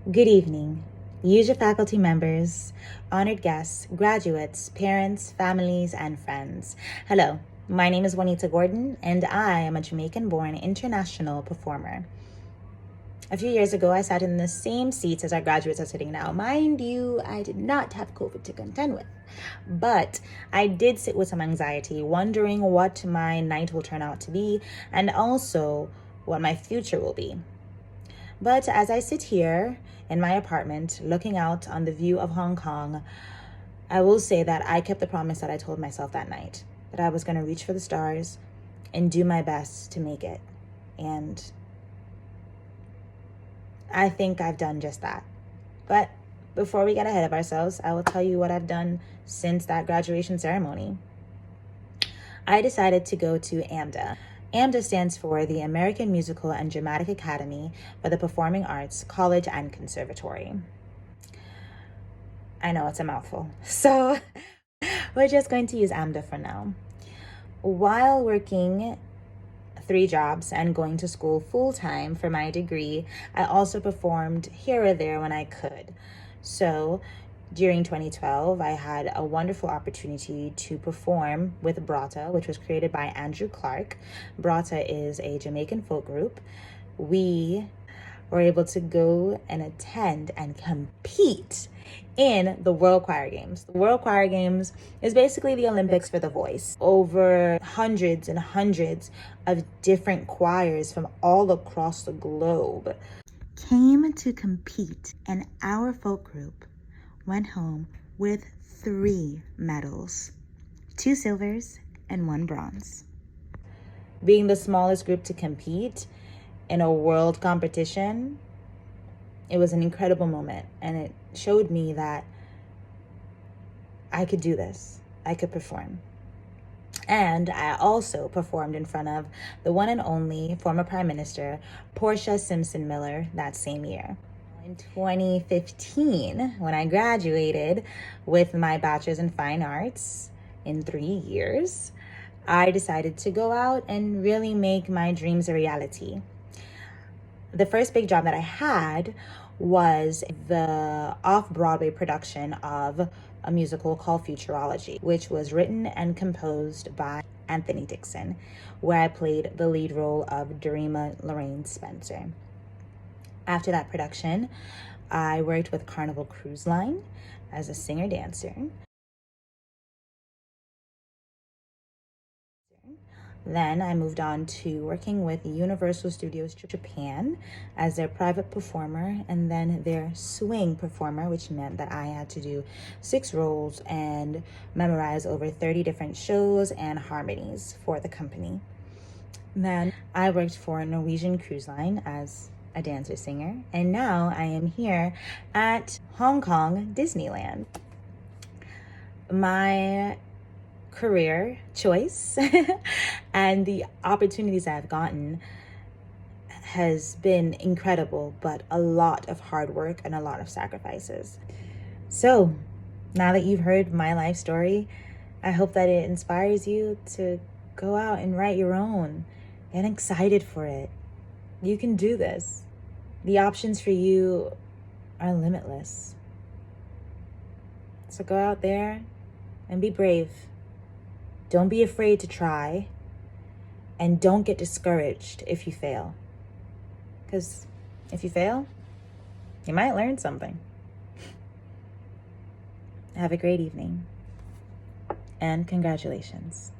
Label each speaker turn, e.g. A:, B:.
A: Good evening, UJAA faculty members, honored guests, graduates, parents, families, and friends. Hello, my name is Juanita Gordon, and I am a Jamaican-born international performer. A few years ago, I sat in the same seats as our graduates are sitting now. Mind you, I did not have COVID to contend with, but I did sit with some anxiety, wondering what my night will turn out to be, and also what my future will be. But as I sit here in my apartment, looking out on the view of Hong Kong, I will say that I kept the promise that I told myself that night, that I was going to reach for the stars and do my best to make it. And I think I've done just that. But before we get ahead of ourselves, I will tell you what I've done since that graduation ceremony. I decided to go to AMDA. AMDA stands for the American Musical and Dramatic Academy for the Performing Arts College and Conservatory. I know it's a mouthful, so we're just going to use AMDA for now. While working 3 jobs and going to school full-time for my degree, I also performed here or there when I could. So during 2012, I had a wonderful opportunity to perform with Brata, which was created by Andrew Clark. Brata is a Jamaican folk group. We were able to go and attend and compete in the World Choir Games. The World Choir Games is basically the Olympics for the voice. Over hundreds and hundreds of different choirs from all across the globe came to compete, and our folk group went home with 3 medals, 2 silvers and 1 bronze. Being the smallest group to compete in a world competition, it was an incredible moment, and it showed me that I could do this. I could perform. And I also performed in front of the one and only former Prime Minister, Portia Simpson Miller, that same year. In 2015, when I graduated with my bachelor's in fine arts in 3 years, I decided to go out and really make my dreams a reality. The first big job that I had was the off-Broadway production of a musical called Futurology, which was written and composed by Anthony Dixon, where I played the lead role of Dorema Lorraine Spencer. After that production, I worked with Carnival Cruise Line as a singer-dancer. Then I moved on to working with Universal Studios Japan as their private performer and then their swing performer, which meant that I had to do 6 roles and memorize over 30 different shows and harmonies for the company. Then I worked for Norwegian Cruise Line as a dancer singer, and now I am here at Hong Kong Disneyland. My career choice and the opportunities I've gotten has been incredible, but a lot of hard work and a lot of sacrifices. So now that you've heard my life story, I hope that it inspires you to go out and write your own. Get excited for it. You can do this. The options for you are limitless. So go out there and be brave. Don't be afraid to try, and don't get discouraged if you fail. Because if you fail, you might learn something. Have a great evening, and congratulations.